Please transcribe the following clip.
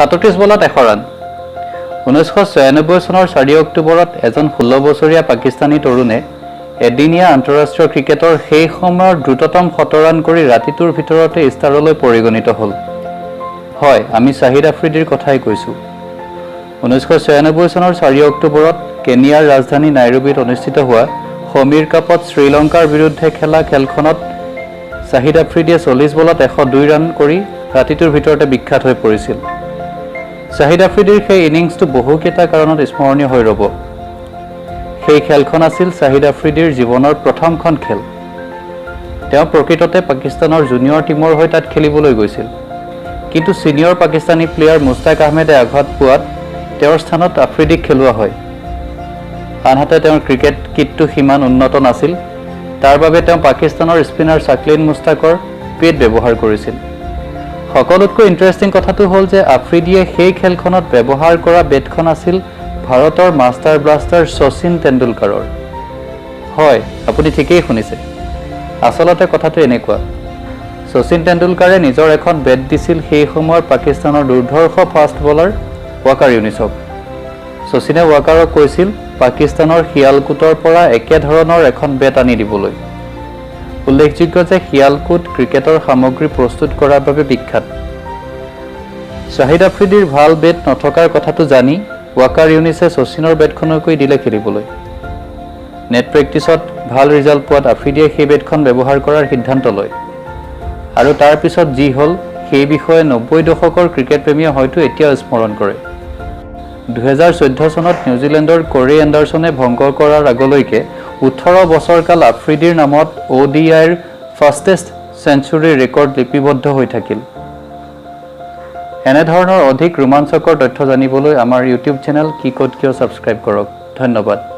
37 বলত 100 ৰান 1996 চনৰ 4 অক্টোবৰত এজন 16 বছৰীয়া পাকিস্তানী তৰুণে এদিনীয়া আন্তঃৰাষ্ট্ৰীয় ক্ৰিকেটৰ সেই সময়ৰ দ্ৰুততম শতৰান কৰি ৰাতিটোৰ ভিতৰতে ষ্টাৰলৈ পৰিগণিত হ'ল হয় আমি শাহিদ আফ্ৰিদিৰ কথাই কৈছো 1996 চনৰ 4 অক্টোবৰত কেনিয়াৰ ৰাজধানী নাইৰোবিত অনুষ্ঠিত হোৱা সমীৰ কাপত শ্ৰীলংকাৰ বিৰুদ্ধে খেলা খেলখনত শাহিদ আফ্ৰিদিয়ে 40 বলত 102 ৰান কৰি ৰাতিটোৰ ভিতৰতে বিখ্যাত হৈ পৰিছিল শাহিদ আফ্ৰিদিৰ সেই ইনিংছটো বহুকেইটা কাৰণত স্মৰণীয় হৈ ৰব সেই খেলখন আছিল শাহিদ আফ্ৰিদিৰ জীৱনৰ প্ৰথমখন খেল তেওঁ প্ৰকৃততে পাকিস্তানৰ জুনিয়ৰ টিমৰ হৈ তাত খেলিবলৈ গৈছিল কিন্তু সিনিয়ৰ পাকিস্তানী প্লেয়াৰ মুস্তাক আহমেদে আঘাত পোৱাত তেওঁৰ স্থানত আফ্ৰিদিক খেলুৱা হয় আনহাতে তেওঁৰ ক্ৰিকেট কিটটো সিমান উন্নত নাছিল তাৰ বাবে তেওঁ পাকিস্তানৰ স্পিনাৰ সাকলিন মুস্তাকৰ পেট ব্যৱহাৰ কৰিছিল সকলোতকৈ ইন্টাৰেষ্টিং কথাটো হ'ল যে আফ্ৰিদিয়ে সেই খেলখনত ব্যৱহাৰ কৰা বেটখন আছিল ভাৰতৰ মাষ্টাৰ ব্লাষ্টাৰ শচীন তেণ্ডুলকাৰৰ হয় আপুনি ঠিকেই শুনিছে আসলতে কথাটো এনেকুৱা শচীন তেণ্ডুলকাৰে নিজৰ এখন বেট দিছিল সেই সময়ৰ পাকিস্তানৰ দুৰ্ধৰ্ষ ফাষ্ট বলাৰ ৱাকাৰ ইউনিছক শচীনে ৱাকাৰক কৈছিল পাকিস্তানৰ শিয়ালকোটৰ পৰা একে ধৰণৰ এখন বেট আনি দিবলৈ উল্লেখযোগ্য যে শিয়ালকোট ক্ৰিকেটৰ সামগ্ৰী প্ৰস্তুত কৰাৰ বাবে বিখ্যাত শাহিদ আফ্ৰিদিৰ ভাল বেট নথকাৰ কথাটো জানি ৱাকাৰ ইউনিছে শচীনৰ বেটখনকৈ দিলে খেলিবলৈ নেট প্ৰেক্টিছত ভাল ৰিজাল্ট পোৱাত আফ্ৰিদিয়ে সেই বেটখন ব্যৱহাৰ কৰাৰ সিদ্ধান্ত লয় আৰু তাৰ পিছত যি হ'ল সেই বিষয়ে 90 দশকৰ ক্ৰিকেট প্ৰেমীয়ে হয়তো এতিয়াও স্মৰণ কৰে 2014 চনত নিউজিলেণ্ডৰ কোৰী এণ্ডাৰছনে ভংগ কৰাৰ আগলৈকে 18 বছৰকাল আফ্ৰিদিৰ নামত ODIৰ ফাষ্টেষ্ট সেঞ্চুৰী ৰেকৰ্ড লিপিবদ্ধ হৈ থাকিল এনে ধৰণৰ অধিক ৰোমাঞ্চকৰ তথ্য জানিবলৈ আমাৰ ইউটিউব চেনেল KI-KOT কিয় সাবস্ক্ৰাইব কৰক ধন্যবাদ